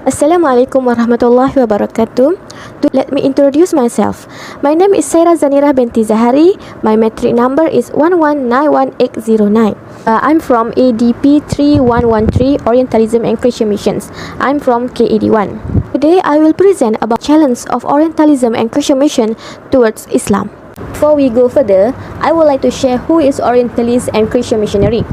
Assalamualaikum warahmatullahi wabarakatuh. Let me introduce myself. My name is SAIRA ZANIRAH binti Zahari. My metric number is 1191809. I'm from ADP 3113 Orientalism and Christian Missions. I'm from K81. Today I will present about challenge of Orientalism and Christian mission towards Islam. Before we go further, I would like to share who is Orientalist and Christian missionary.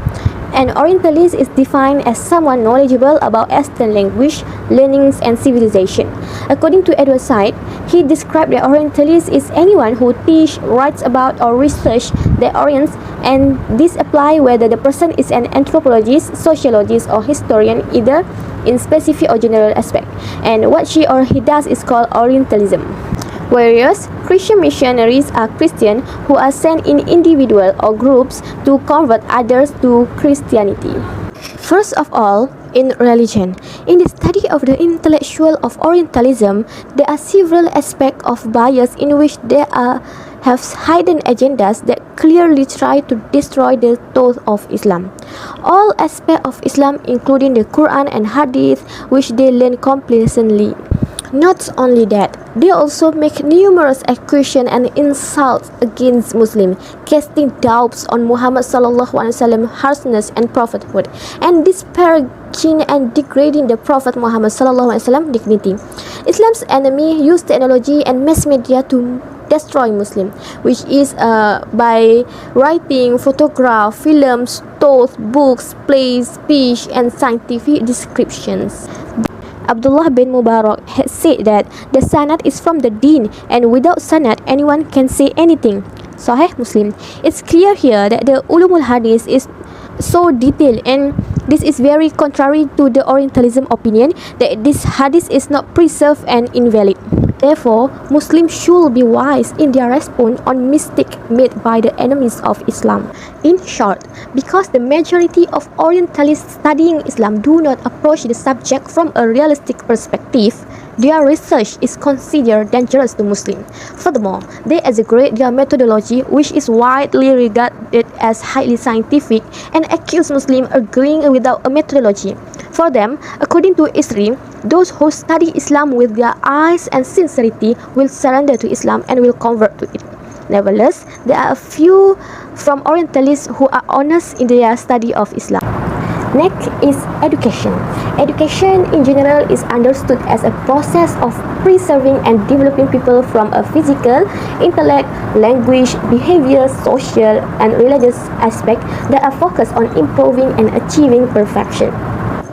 An Orientalist is defined as someone knowledgeable about Eastern language, learnings, and civilization. According to Edward Said, he described the Orientalist is anyone who teach, writes about, or research the Orients, and this apply whether the person is an anthropologist, sociologist, or historian, either in specific or general aspect. And what she or he does is called Orientalism. Whereas Christian missionaries are Christians who are sent in individual or groups to convert others to Christianity. First of all, in religion. In the study of the intellectual of Orientalism, there are several aspects of bias in which have hidden agendas that clearly try to destroy the truth of Islam. All aspects of Islam, including the Quran and Hadith, which they learn complacently. Not only that, they also make numerous accusations and insults against Muslims, casting doubts on Muhammad ﷺ harshness and prophethood, and disparaging and degrading the Prophet Muhammad ﷺ dignity. Islam's enemy use technology and mass media to destroy Muslims, which is by writing, photograph, films, thoughts, books, plays, speech, and scientific descriptions. Abdullah bin Mubarak had said that the sanad is from the deen, and without sanad anyone can say anything. Sahih Muslim. It's clear here that the ulumul hadith is so detailed, and this is very contrary to the Orientalism opinion that this hadith is not preserved and invalid. Therefore, Muslims should be wise in their response on mistake made by the enemies of Islam. In short, because the majority of Orientalists studying Islam do not approach the subject from a realistic perspective, their research is considered dangerous to Muslims. Furthermore, they exaggerate their methodology, which is widely regarded as highly scientific, and accuse Muslims of agreeing without a methodology. For them, according to Isri, those who study Islam with their eyes and sincerity will surrender to Islam and will convert to it. Nevertheless, there are a few from Orientalists who are honest in their study of Islam. Next is education. Education in general is understood as a process of preserving and developing people from a physical, intellect, language, behavior, social, and religious aspect that are focused on improving and achieving perfection.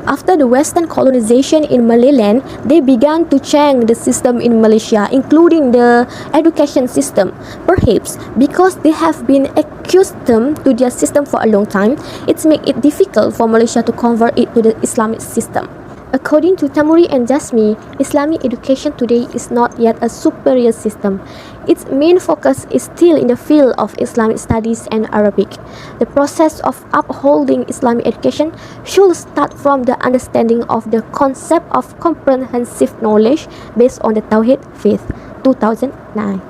After the Western colonization in Malayaland, they began to change the system in Malaysia, including the education system. Perhaps because they have been accustomed to their system for a long time, it makes it difficult for Malaysia to convert it to the Islamic system. According to Tamuri and Jasmi, Islamic education today is not yet a superior system. Its main focus is still in the field of Islamic studies and Arabic. The process of upholding Islamic education should start from the understanding of the concept of comprehensive knowledge based on the Tawhid faith, 2009.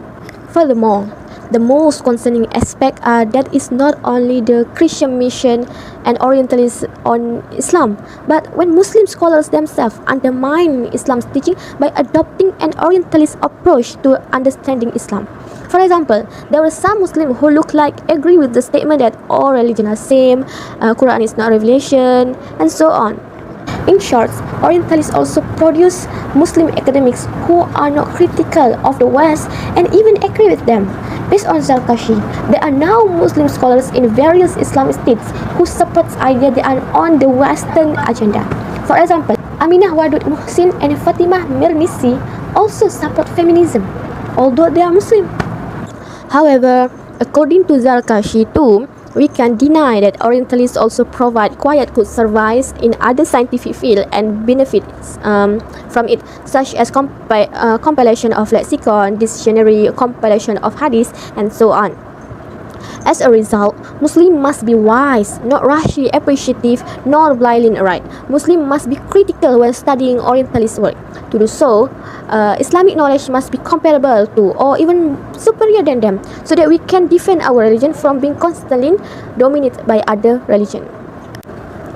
Furthermore, the most concerning aspect are that is not only the Christian mission and Orientalists on Islam, but when Muslim scholars themselves undermine Islam's teaching by adopting an Orientalist approach to understanding Islam. For example, there are some Muslims who look like agree with the statement that all religions are same, Quran is not revelation, and so on. In short, Orientalists also produce Muslim academics who are not critical of the West and even agree with them. Based on Zarkashi, there are now Muslim scholars in various Islamic states who support ideas that are on the Western agenda. For example, Aminah Wadud Muhsin and Fatimah Mirnisi also support feminism, although they are Muslim. However, according to Zarkashi too, we can deny that Orientalists also provide quite good service in other scientific fields and benefits from it, such as compilation of lexicon, dictionary, compilation of hadith, and so on. As a result, Muslims must be wise, not rashly appreciative, nor blindly right. Muslims must be critical when studying Orientalist work. To do so, Islamic knowledge must be comparable to or even superior than them, so that we can defend our religion from being constantly dominated by other religions.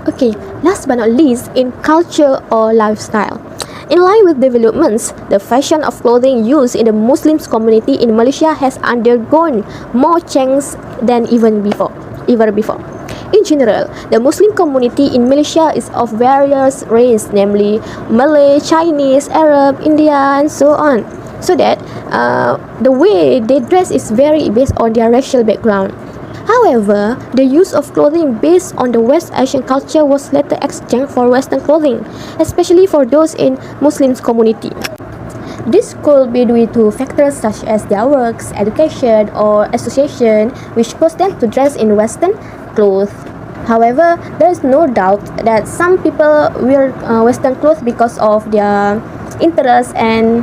Okay, last but not least, in culture or lifestyle. In line with developments, the fashion of clothing used in the Muslim community in Malaysia has undergone more changes than ever before. In general, the Muslim community in Malaysia is of various races, namely Malay, Chinese, Arab, India, and so on. So that the way they dress is very based on their racial background. However, the use of clothing based on the West Asian culture was later exchanged for Western clothing, especially for those in Muslim community. This could be due to factors such as their works, education, or association, which caused them to dress in Western clothes. However, there is no doubt that some people wear Western clothes because of their interest and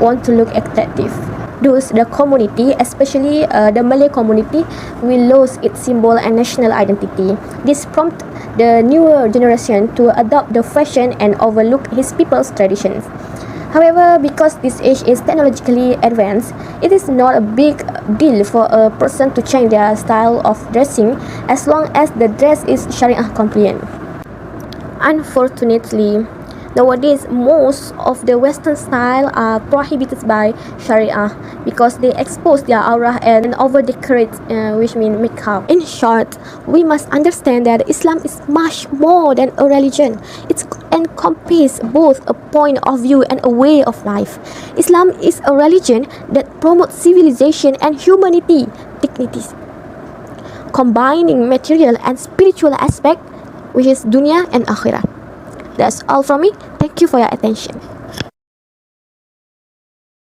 want to look attractive. Thus, the community, especially the Malay community, will lose its symbol and national identity. This prompts the newer generation to adopt the fashion and overlook his people's traditions. However, because this age is technologically advanced, it is not a big deal for a person to change their style of dressing as long as the dress is Sharia compliant. Unfortunately, nowadays, most of the Western style are prohibited by Sharia because they expose their aura and over-decorate, which means makeup. In short, we must understand that Islam is much more than a religion. It encompasses both a point of view and a way of life. Islam is a religion that promotes civilization and humanity dignities, combining material and spiritual aspect, which is dunya and akhirah. That's all from me. Thank you for your attention.